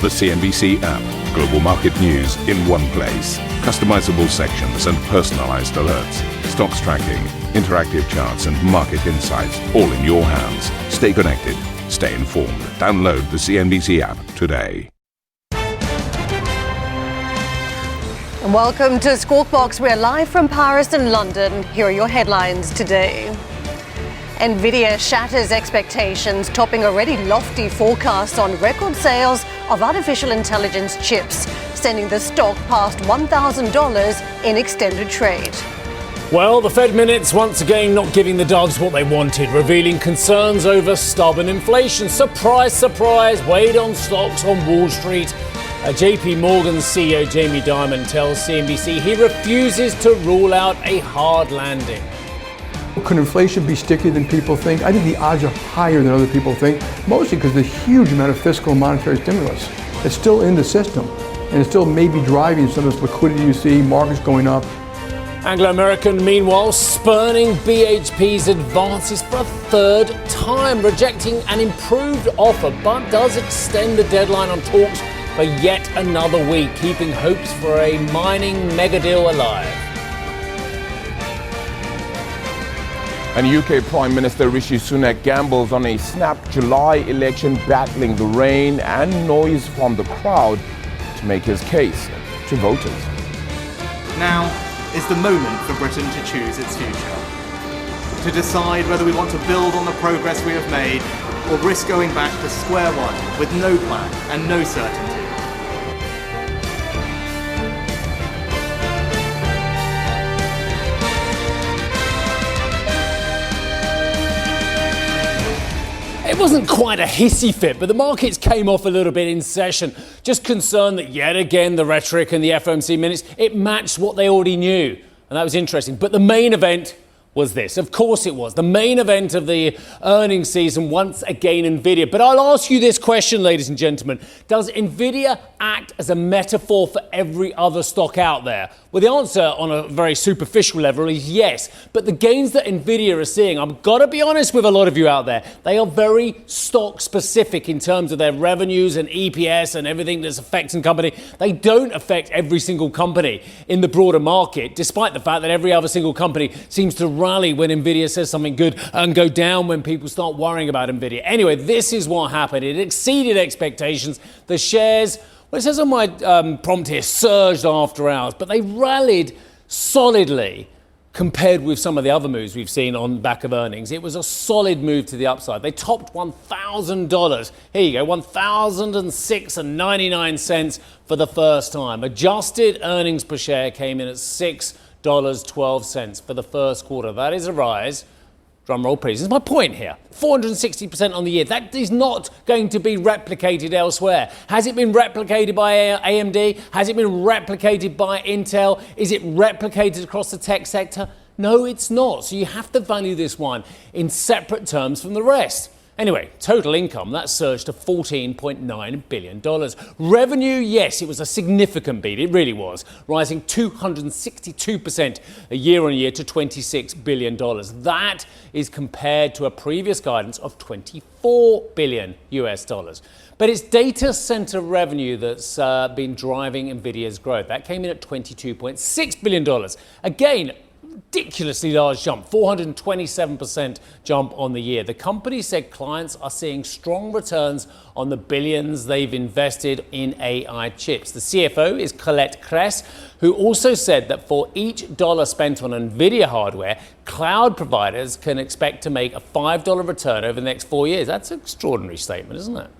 The CNBC app. Global market news in one place. Customizable sections and personalized alerts. Stocks tracking, interactive charts and market insights all in your hands. Stay connected. Stay informed. Download the CNBC app today. And welcome to Squawk Box. We're live from Paris and London. Here are your headlines today. Nvidia shatters expectations, topping already lofty forecasts on record sales of artificial intelligence chips, sending the stock past $1,000 in extended trade. Well, the Fed minutes once again not giving the doves what they wanted, revealing concerns over stubborn inflation. Surprise, surprise, weighed on stocks on Wall Street. JP Morgan's CEO Jamie Dimon tells CNBC he refuses to rule out a hard landing. Could inflation be stickier than people think? I think the odds are higher than other people think, mostly because the huge amount of fiscal and monetary stimulus is still in the system, and it's still maybe driving some of this liquidity you see, markets going up. Anglo American, meanwhile, spurning BHP's advances for a third time, rejecting an improved offer, but does extend the deadline on talks for yet another week, keeping hopes for a mining mega deal alive. And UK Prime Minister Rishi Sunak gambles on a snap July election, battling the rain and noise from the crowd to make his case to voters. Now is the moment for Britain to choose its future. To decide whether we want to build on the progress we have made or risk going back to square one with no plan and no certainty. It wasn't quite a hissy fit, but the markets came off a little bit in session, just concerned that yet again the rhetoric and the FOMC minutes, it matched what they already knew. And that was interesting. But the main event was this. Of course it was. The main event of the earnings season, once again, Nvidia. But I'll ask you this question, ladies and gentlemen. Does Nvidia act as a metaphor for every other stock out there? Well, the answer on a very superficial level is yes. But the gains that Nvidia are seeing, I've got to be honest with a lot of you out there, they are very stock specific in terms of their revenues and EPS and everything that's affecting company. They don't affect every single company in the broader market, despite the fact that every other single company seems to rally when Nvidia says something good and go down when people start worrying about Nvidia. Anyway, this is what happened. It exceeded expectations. The shares, well, it says on my prompt here, surged after hours, but they rallied solidly compared with some of the other moves we've seen on back of earnings. It was a solid move to the upside. They topped $1,000. Here you go, $1,006.99 for the first time. Adjusted earnings per share came in at $6.12 for the first quarter. That is a rise. Drum roll, please. This is my point here. 460% on the year. That is not going to be replicated elsewhere. Has it been replicated by AMD? Has it been replicated by Intel? Is it replicated across the tech sector? No, it's not. So you have to value this one in separate terms from the rest. Anyway, total income, that surged to $14.9 billion. Revenue, yes, it was a significant beat. It really was, rising 262% year on year to $26 billion. That is compared to a previous guidance of $24 billion US dollars. But it's data center revenue that's been driving Nvidia's growth. That came in at $22.6 billion. Again, ridiculously large jump, 427% jump on the year. The company said clients are seeing strong returns on the billions they've invested in AI chips. The CFO is Colette Kress, who also said that for each dollar spent on Nvidia hardware, cloud providers can expect to make a $5 return over the next 4 years. That's an extraordinary statement, isn't it?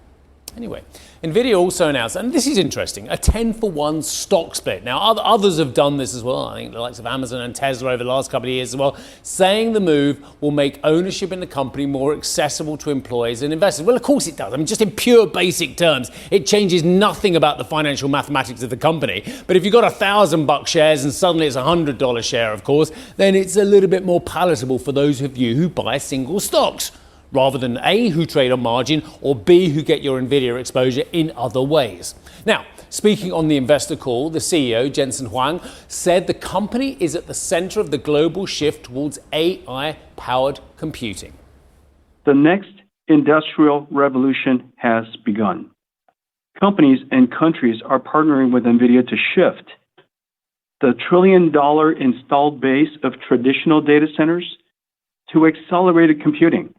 Anyway, Nvidia also announced, and this is interesting, a 10-for-1 stock split. Now, others have done this as well. I think the likes of Amazon and Tesla over the last couple of years as well, saying the move will make ownership in the company more accessible to employees and investors. Well, of course it does. I mean, just in pure basic terms, it changes nothing about the financial mathematics of the company. But if you've got $1,000 shares and suddenly it's a $100 share, of course, then it's a little bit more palatable for those of you who buy single stocks, rather than A, who trade on margin, or B, who get your Nvidia exposure in other ways. Now, speaking on the investor call, the CEO, Jensen Huang, said the company is at the center of the global shift towards AI-powered computing. The next industrial revolution has begun. companies and countries are partnering with Nvidia to shift the trillion-dollar installed base of traditional data centers to accelerated computing.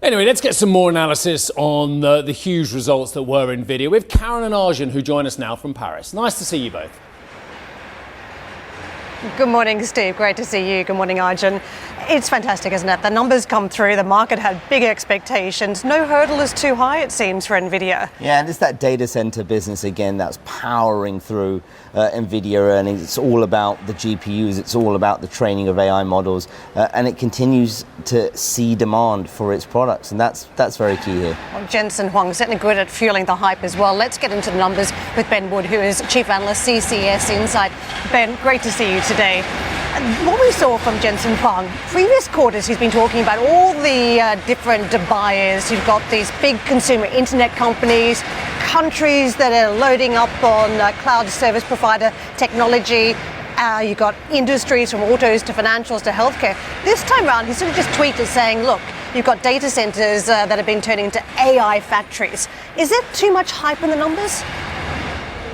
Anyway, let's get some more analysis on the huge results that were Nvidia with Karen and Arjun, who join us now from Paris. Nice to see you both. Good morning, Steve. Great to see you. Good morning, Arjun. It's fantastic, isn't it? The numbers come through. The market had big expectations. No hurdle is too high, it seems, for Nvidia. Yeah, and it's that data center business again that's powering through Nvidia earnings. It's all about the GPUs. It's all about the training of AI models, and it continues to see demand for its products, and that's very key here. Well, Jensen Huang certainly good at fueling the hype as well. Let's get into the numbers with Ben Wood, who is Chief Analyst, CCS Insight. Ben, great to see you today. What we saw from Jensen Huang, previous quarters he's been talking about all the different buyers. You've got these big consumer internet companies, countries that are loading up on cloud service provider technology. You've got industries from autos to financials to healthcare. This time around, he sort of just tweeted saying, look, you've got data centers that have been turning into AI factories. Is there too much hype in the numbers?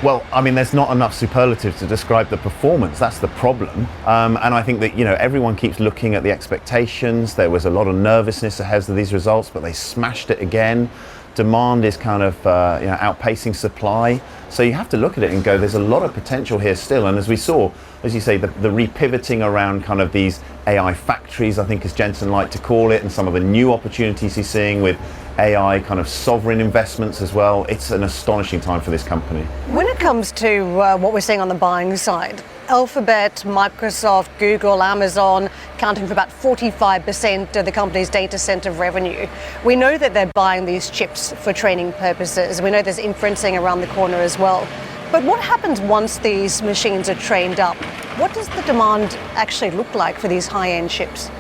Well, I mean, there's not enough superlatives to describe the performance. That's the problem. And I think that, everyone keeps looking at the expectations. There was a lot of nervousness ahead of these results, but they smashed it again. Demand is kind of, outpacing supply. So you have to look at it and go, there's a lot of potential here still. And as we saw, as you say, the repivoting around kind of these AI factories, I think as Jensen liked to call it, and some of the new opportunities he's seeing with AI kind of sovereign investments as well. It's an astonishing time for this company. When it comes to what we're seeing on the buying side, Alphabet, Microsoft, Google, Amazon, accounting for about 45% of the company's data center revenue. We know that they're buying these chips for training purposes. We know there's inferencing around the corner as well. But what happens once these machines are trained up? What does the demand actually look like for these high-end chips?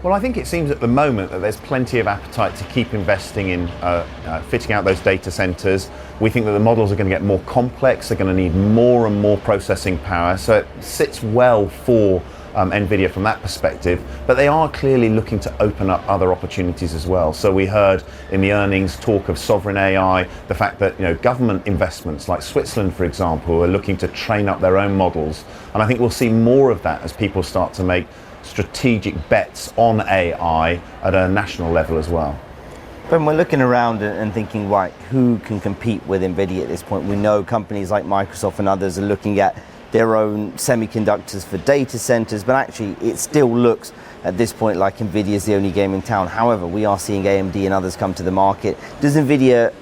Well, I think it seems at the moment that there's plenty of appetite to keep investing in fitting out those data centers. We think that the models are going to get more complex. They're going to need more and more processing power. So it sits well for Nvidia from that perspective. But they are clearly looking to open up other opportunities as well. So we heard in the earnings talk of sovereign AI, the fact that government investments like Switzerland, for example, are looking to train up their own models. And I think we'll see more of that as people start to make strategic bets on AI at a national level as well. When we're looking around and thinking, right, who can compete with Nvidia at this point? We know companies like Microsoft and others are looking at their own semiconductors for data centers, but actually it still looks at this point like Nvidia is the only game in town. However, we are seeing AMD and others come to the market. Does Nvidia,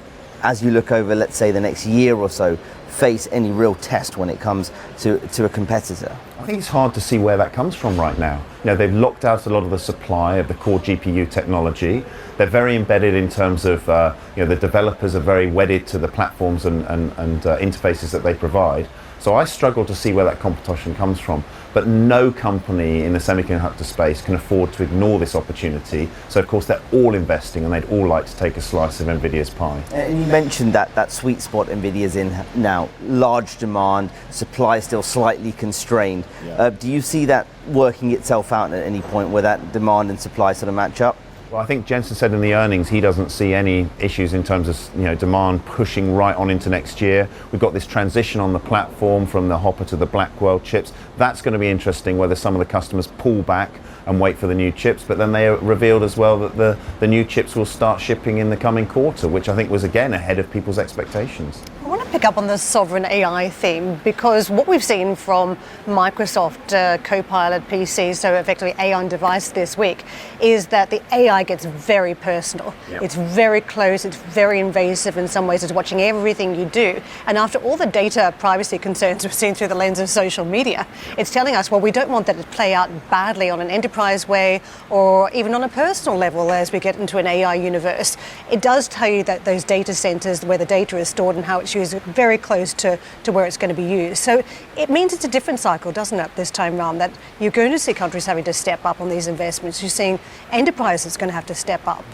as you look over, let's say, the next year or so, face any real test when it comes to a competitor? I think it's hard to see where that comes from right now. They've locked out a lot of the supply of the core GPU technology. They're very embedded in terms of, the developers are very wedded to the platforms and interfaces that they provide. So I struggle to see where that competition comes from. But no company in the semiconductor space can afford to ignore this opportunity. So of course they're all investing and they'd all like to take a slice of Nvidia's pie. And you mentioned that sweet spot Nvidia's in now. Large demand, supply still slightly constrained. Yeah. Do you see that working itself out at any point where that demand and supply sort of match up? Well, I think Jensen said in the earnings he doesn't see any issues in terms of demand pushing right on into next year. We've got this transition on the platform from the Hopper to the Blackwell chips. That's going to be interesting whether some of the customers pull back and wait for the new chips. But then they revealed as well that the new chips will start shipping in the coming quarter, which I think was again ahead of people's expectations. I want to pick up on the sovereign AI theme because what we've seen from Microsoft Copilot PCs, so effectively AI on device this week, is that the AI gets very personal. Yep. It's very close, it's very invasive in some ways, it's watching everything you do. And after all the data privacy concerns we've seen through the lens of social media, it's telling us, well, we don't want that to play out badly on an enterprise way or even on a personal level as we get into an AI universe. It does tell you that those data centers, where the data is stored and how it's used, very close to where it's going to be used. So it means it's a different cycle, doesn't it, this time around, that you're going to see countries having to step up on these investments. You're seeing enterprises going to have to step up.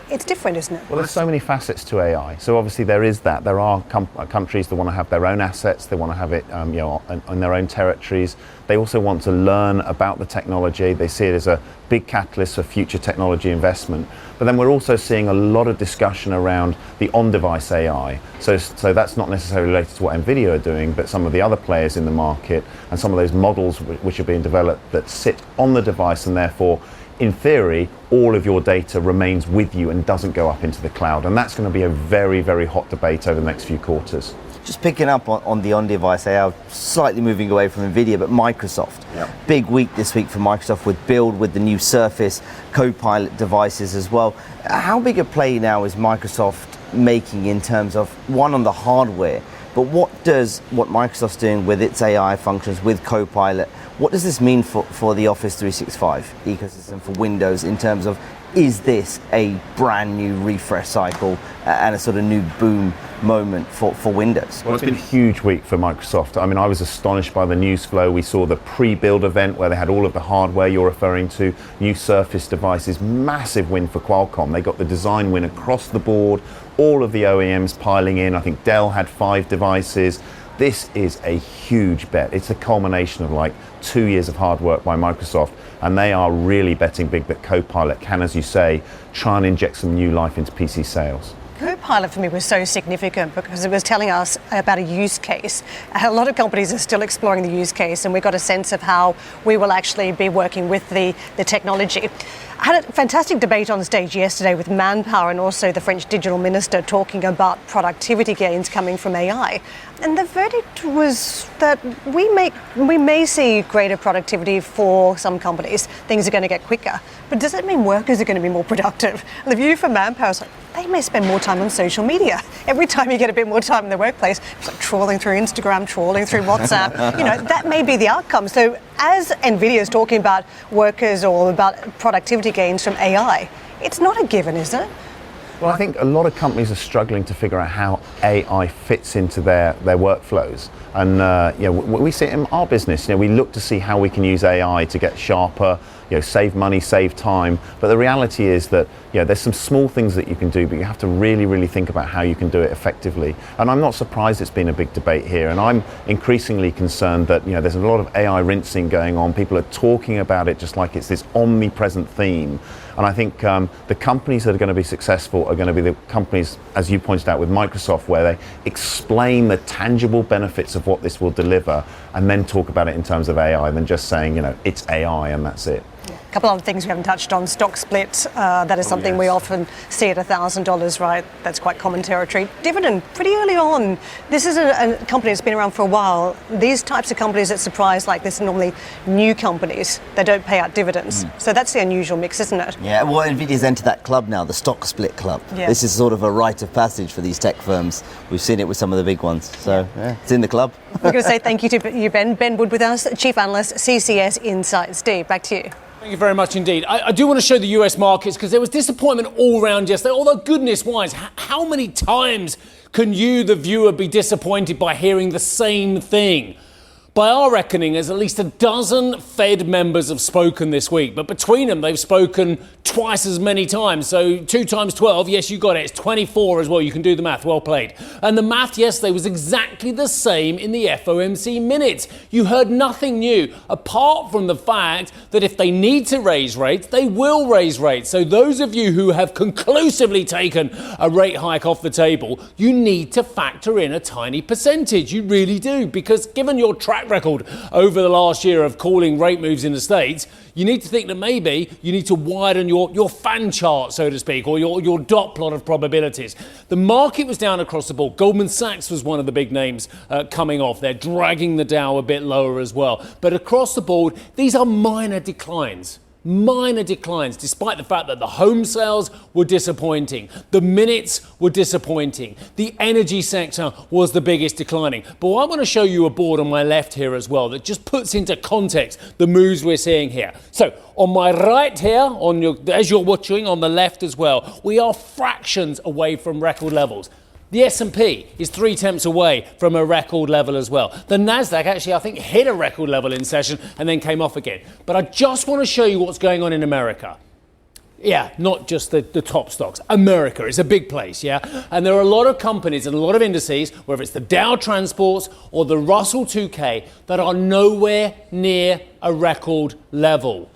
it's different, isn't it? Well, there's so many facets to AI. So obviously there is that. There are countries that want to have their own assets. They want to have it, in their own territories. They also want to learn about the technology. They see it as a big catalyst for future technology investment. But then we're also seeing a lot of discussion around the on-device AI. So that's not necessarily related to what Nvidia are doing, but some of the other players in the market and some of those models which are being developed that sit on the device, and therefore, in theory, all of your data remains with you and doesn't go up into the cloud. And that's going to be a very, very hot debate over the next few quarters. Just picking up on the on-device AI, slightly moving away from Nvidia, but Microsoft. Yep. Big week this week for Microsoft with Build, with the new Surface Copilot devices as well. How big a play now is Microsoft making in terms of, one, on the hardware, but what Microsoft's doing with its AI functions, with Copilot, what does this mean for the Office 365 ecosystem for Windows in terms of, is this a brand new refresh cycle and a sort of new boom moment for Windows? Well, it's been a huge week for Microsoft. I mean, I was astonished by the news flow. We saw the pre-build event where they had all of the hardware you're referring to, new Surface devices, massive win for Qualcomm. They got the design win across the board, all of the OEMs piling in. I think Dell had 5 devices. This is a huge bet. It's a culmination of like 2 years of hard work by Microsoft, and they are really betting big that Copilot can, as you say, try and inject some new life into PC sales. Copilot for me was so significant because it was telling us about a use case. A lot of companies are still exploring the use case, and we got a sense of how we will actually be working with the technology. I had a fantastic debate on stage yesterday with Manpower and also the French digital minister talking about productivity gains coming from AI. And the verdict was that we may see greater productivity for some companies. Things are going to get quicker. But does that mean workers are going to be more productive? And the view from Manpower is like, they may spend more time on social media. Every time you get a bit more time in the workplace, it's like trawling through Instagram, trawling through WhatsApp. That may be the outcome. So as Nvidia is talking about workers or about productivity gains from AI, it's not a given, is it? Well, I think a lot of companies are struggling to figure out how AI fits into their workflows. And we see it in our business. We look to see how we can use AI to get sharper, save money, save time. But the reality is that there's some small things that you can do, but you have to really, really think about how you can do it effectively. And I'm not surprised it's been a big debate here. And I'm increasingly concerned that there's a lot of AI rinsing going on. People are talking about it just like it's this omnipresent theme. And I think the companies that are going to be successful are going to be the companies, as you pointed out with Microsoft, where they explain the tangible benefits of what this will deliver and then talk about it in terms of AI than just saying, it's AI and that's it. A couple of other things we haven't touched on. Stock split, that is something we often see at $1,000, right? That's quite common territory. Dividend, pretty early on. This is a company that's been around for a while. These types of companies that surprise like this are normally new companies that don't pay out dividends. So that's the unusual mix, isn't it? Yeah, well, Nvidia's entered that club now, the stock split club. Yeah. This is sort of a rite of passage for these tech firms. We've seen it with some of the big ones. So it's in the club. We're going to say thank you to you, Ben. Ben Wood with us, Chief Analyst, CCS Insights. Steve, back to you. Thank you very much indeed. I do want to show the US markets because there was disappointment all round yesterday. Although goodness wise, how many times can you, the viewer, be disappointed by hearing the same thing? By our reckoning, there's at least a dozen Fed members have spoken this week, but between them, they've spoken twice as many times. So 2 times 12, yes, you got it. It's 24 as well. You can do the math. Well played. And the math yesterday was exactly the same in the FOMC minutes. You heard nothing new, apart from the fact that if they need to raise rates, they will raise rates. So those of you who have conclusively taken a rate hike off the table, you need to factor in a tiny percentage. You really do, because given your track record over the last year of calling rate moves in the States, you need to think that maybe you need to widen your fan chart, so to speak, or your dot plot of probabilities. The market was down across the board. Goldman Sachs was one of the big names coming off. They're dragging the Dow a bit lower as well. But across the board, these are minor declines. Minor declines, despite the fact that the home sales were disappointing. The minutes were disappointing. The energy sector was the biggest declining. But I want to show you a board on my left here as well that just puts into context the moves we're seeing here. So on my right here, as you're watching on the left as well, we are fractions away from record levels. The S&P is 0.3 away from a record level as well. The Nasdaq actually, I think, hit a record level in session and then came off again. But I just want to show you what's going on in America. Yeah, not just the top stocks. America is a big place, yeah? And there are a lot of companies and a lot of indices, whether it's the Dow Transports or the Russell 2K, that are nowhere near a record level.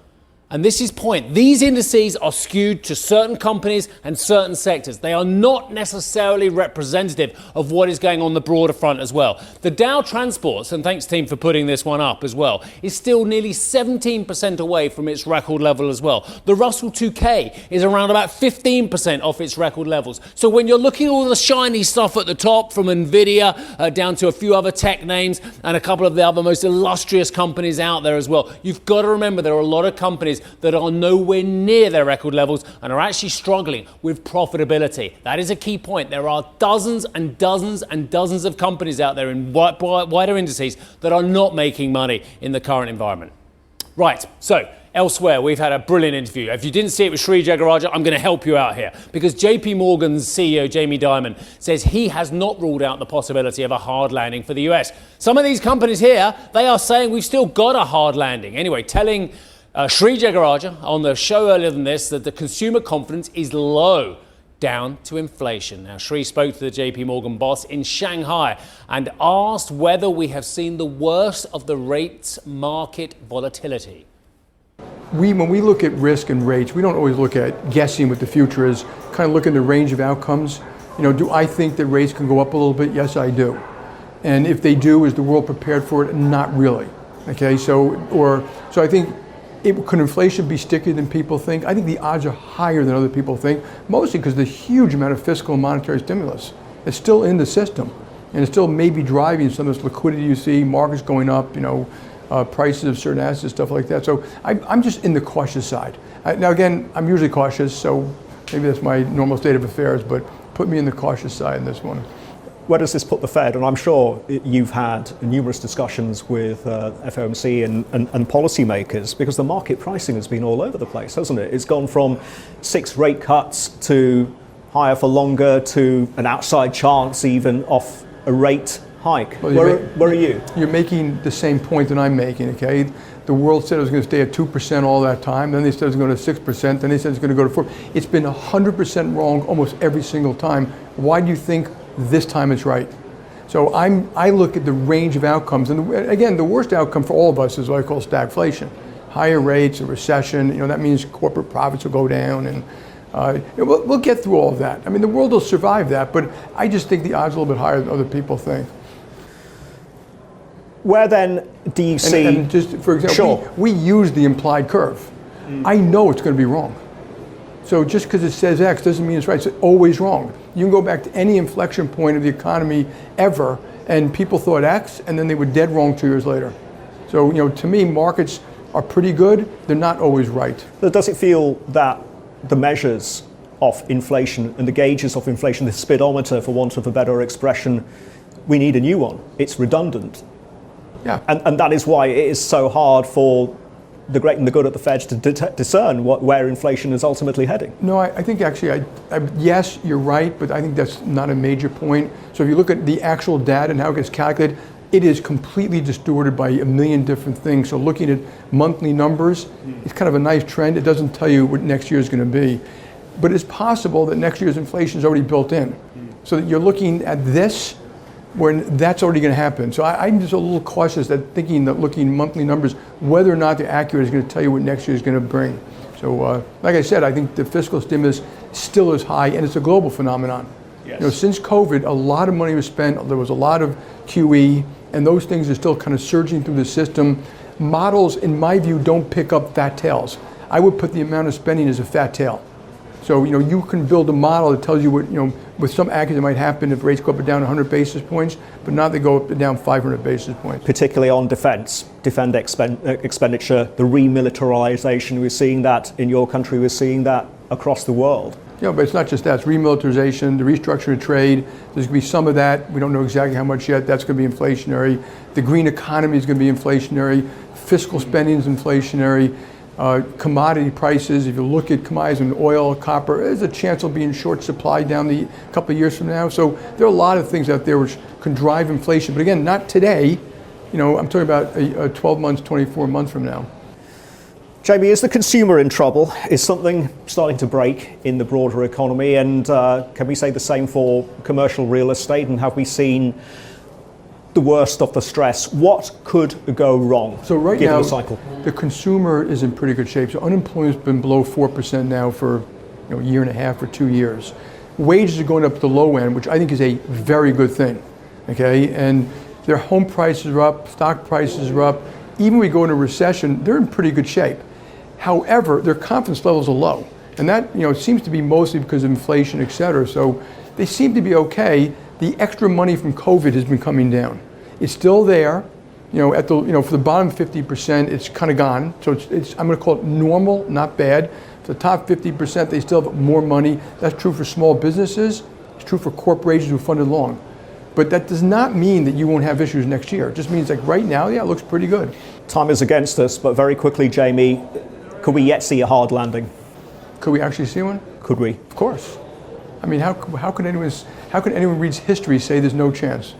And this is point. These indices are skewed to certain companies and certain sectors. They are not necessarily representative of what is going on the broader front as well. The Dow Transports, and thanks team for putting this one up as well, is still nearly 17% away from its record level as well. The Russell 2K is around about 15% off its record levels. So when you're looking at all the shiny stuff at the top, from Nvidia down to a few other tech names and a couple of the other most illustrious companies out there as well, you've got to remember there are a lot of companies that are nowhere near their record levels and are actually struggling with profitability. That is a key point. There are dozens and dozens and dozens of companies out there in wider indices that are not making money in the current environment. Right, so elsewhere, we've had a brilliant interview. If you didn't see it with Sri Jagaraja, I'm going to help you out here, because JP Morgan's CEO, Jamie Dimon, says he has not ruled out the possibility of a hard landing for the US. Some of these companies here, they are saying we've still got a hard landing. Anyway, telling Sri Jagaraja on the show earlier than this that the consumer confidence is low, down to inflation. Now, Sri spoke to the JP Morgan boss in Shanghai and asked whether we have seen the worst of the rates market volatility. When we look at risk and rates, we don't always look at guessing what the future is, kind of look at the range of outcomes. Do I think that rates can go up a little bit? Yes, I do. And if they do, is the world prepared for it? Not really. Okay, so I think, could inflation be stickier than people think? I think the odds are higher than other people think, mostly because the huge amount of fiscal and monetary stimulus is still in the system, and it's still maybe driving some of this liquidity you see, markets going up, prices of certain assets, stuff like that. So I'm just in the cautious side. Now again, I'm usually cautious, so maybe that's my normal state of affairs, but put me in the cautious side in this one. Where does this put the Fed? And I'm sure you've had numerous discussions with FOMC and policymakers, because the market pricing has been all over the place, hasn't it? It's gone from 6 rate cuts to higher for longer to an outside chance even off a rate hike. Well, where are you? You're making the same point that I'm making, okay? The world said it was going to stay at 2% all that time, then they said it was going to 6%, then they said it's going to go to 4%. It's been 100% wrong almost every single time. Why do you think this time it's right? So I look at the range of outcomes, and again, the worst outcome for all of us is what I call stagflation. Higher rates, a recession, that means corporate profits will go down, and we'll get through all of that. I mean, the world will survive that, but I just think the odds are a little bit higher than other people think. Where then do you see... And just for example, we use the implied curve. I know it's going to be wrong. So just because it says X doesn't mean it's right. It's always wrong. You can go back to any inflection point of the economy ever, and people thought X, and then they were dead wrong 2 years later. So, to me, markets are pretty good. They're not always right. But does it feel that the measures of inflation and the gauges of inflation, the speedometer, for want of a better expression, we need a new one? It's redundant. Yeah. And that is why it is so hard for the great and the good at the Fed to discern where inflation is ultimately heading. No, I think actually, yes, you're right, but I think that's not a major point. So if you look at the actual data and how it gets calculated, it is completely distorted by a million different things. So looking at monthly numbers, it's kind of a nice trend. It doesn't tell you what next year is going to be. But it's possible that next year's inflation is already built in. So that you're looking at this when that's already going to happen. So I'm just a little cautious that thinking that looking monthly numbers, whether or not they're accurate, is going to tell you what next year is going to bring. So like I said, I think the fiscal stimulus still is high, and it's a global phenomenon. Yes. Since COVID, a lot of money was spent. There was a lot of QE, and those things are still kind of surging through the system. Models, in my view, don't pick up fat tails. I would put the amount of spending as a fat tail. So, you can build a model that tells you what, with some accuracy might happen if rates go up and down 100 basis points, but not they go up and down 500 basis points. Particularly on defense expenditure, the remilitarization, we're seeing that in your country, we're seeing that across the world. Yeah, but it's not just that. It's remilitarization, the restructuring of trade. There's going to be some of that. We don't know exactly how much yet. That's going to be inflationary. The green economy is going to be inflationary. Fiscal spending is inflationary. Commodity prices, if you look at commodities and oil, copper, there's a chance of being short supply down the couple of years from now. So there are a lot of things out there which can drive inflation. But again, not today. I'm talking about 12 months, 24 months from now. Jamie, is the consumer in trouble? Is something starting to break in the broader economy? And can we say the same for commercial real estate? And have we seen the worst of the stress? What could go wrong? So right given now, the cycle? the consumer is in pretty good shape. So unemployment's been below 4% now for a year and a half or 2 years. Wages are going up at the low end, which I think is a very good thing. Okay, and their home prices are up, stock prices are up. Even when we go into recession, they're in pretty good shape. However, their confidence levels are low, and that seems to be mostly because of inflation, et cetera. So they seem to be okay. The extra money from COVID has been coming down. It's still there, at the for the bottom 50%, it's kind of gone. So it's I'm going to call it normal, not bad. For the top 50%, they still have more money. That's true for small businesses. It's true for corporations who funded long. But that does not mean that you won't have issues next year. It just means like right now, yeah, it looks pretty good. Time is against us, but very quickly, Jamie, could we yet see a hard landing? Could we actually see one? Could we? Of course. I mean, how can anyone reads history say there's no chance?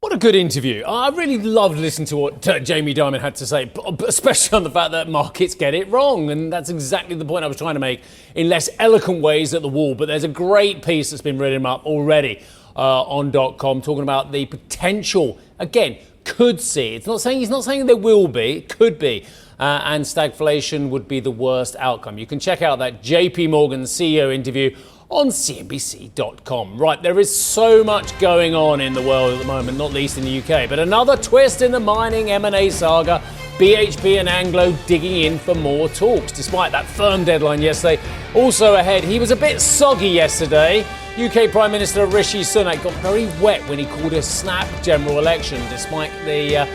What a good interview. I really loved listening to what Jamie Dimon had to say, especially on the fact that markets get it wrong. And that's exactly the point I was trying to make in less eloquent ways at the wall. But there's a great piece that's been written up already on .com talking about the potential, again, could see. He's not saying there will be, it could be. And stagflation would be the worst outcome. You can check out that JP Morgan CEO interview on CNBC.com. Right, there is so much going on in the world at the moment, not least in the UK. But another twist in the mining M&A saga, BHP and Anglo digging in for more talks, despite that firm deadline yesterday. Also ahead, he was a bit soggy yesterday. UK Prime Minister Rishi Sunak got very wet when he called a snap general election, despite the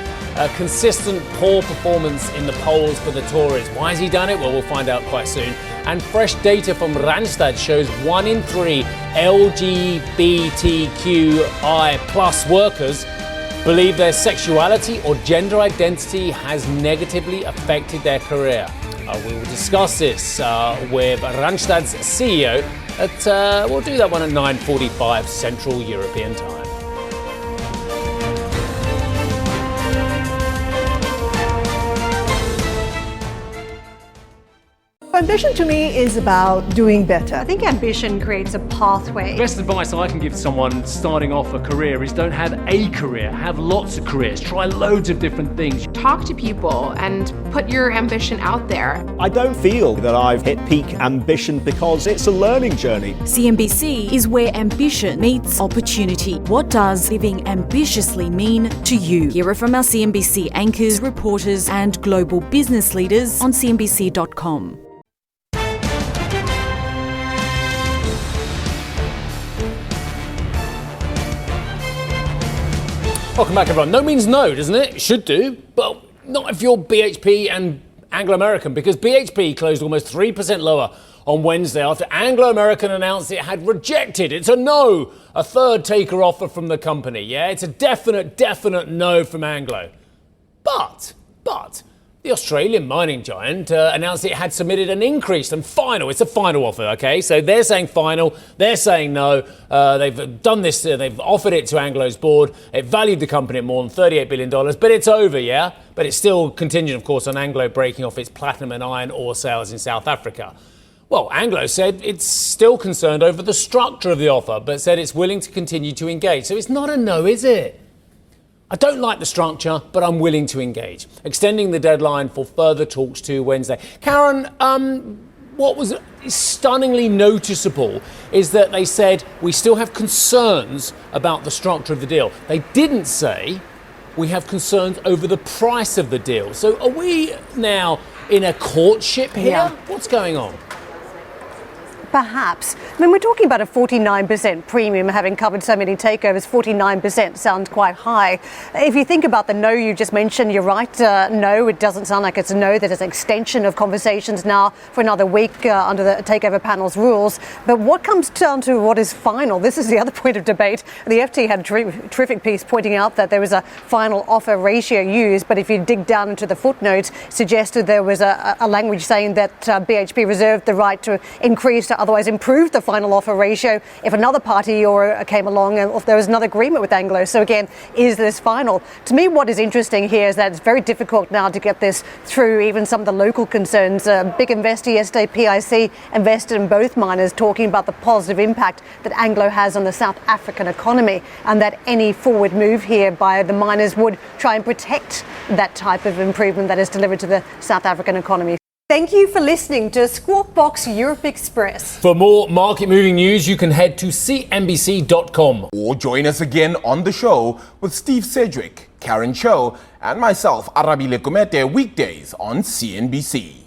consistent poor performance in the polls for the Tories. Why has he done it? Well, we'll find out quite soon. And fresh data from Randstad shows 1 in 3 LGBTQI plus workers believe their sexuality or gender identity has negatively affected their career. We will discuss this with Randstad's CEO. We'll do that one at 9:45 Central European Time. Ambition to me is about doing better. I think ambition creates a pathway. Best advice I can give someone starting off a career is don't have a career, have lots of careers, try loads of different things. Talk to people and put your ambition out there. I don't feel that I've hit peak ambition because it's a learning journey. CNBC is where ambition meets opportunity. What does living ambitiously mean to you? Hear it from our CNBC anchors, reporters, and global business leaders on CNBC.com. Welcome back, everyone. No means no, doesn't it? It should do, but not if you're BHP and Anglo American, because BHP closed almost 3% lower on Wednesday after Anglo American announced it had rejected. It's a no, a third taker offer from the company. Yeah, it's a definite no from Anglo. But the Australian mining giant announced it had submitted an increased and final. It's a final offer, okay? So they're saying final, they're saying no. They've done this, they've offered it to Anglo's board. It valued the company at more than $38 billion, but it's over, yeah? But it's still contingent, of course, on Anglo breaking off its platinum and iron ore sales in South Africa. Well, Anglo said it's still concerned over the structure of the offer, but said it's willing to continue to engage. So it's not a no, is it? I don't like the structure, but I'm willing to engage. Extending the deadline for further talks to Wednesday. Karen, what was stunningly noticeable is that they said we still have concerns about the structure of the deal. They didn't say we have concerns over the price of the deal. So are we now in a courtship here? Yeah. What's going on? Perhaps. I mean, we're talking about a 49% premium, having covered so many takeovers. 49% sounds quite high. If you think about the no you just mentioned, you're right. No, it doesn't sound like it's a no. There's an extension of conversations now for another week under the takeover panel's rules. But what comes down to what is final? This is the other point of debate. The FT had a terrific piece pointing out that there was a final offer ratio used, but if you dig down into the footnotes, suggested there was a language saying that BHP reserved the right to increase to otherwise improve the final offer ratio if another party or came along and if there was another agreement with Anglo. So again, is this final? To me, what is interesting here is that it's very difficult now to get this through even some of the local concerns. A big investor yesterday, PIC, invested in both miners, talking about the positive impact that Anglo has on the South African economy, and that any forward move here by the miners would try and protect that type of improvement that is delivered to the South African economy. Thank you for listening to Squawk Box Europe Express. For more market-moving news, you can head to cnbc.com. Or join us again on the show with Steve Sedgwick, Karen Cho, and myself, Arabile Kumete, weekdays on CNBC.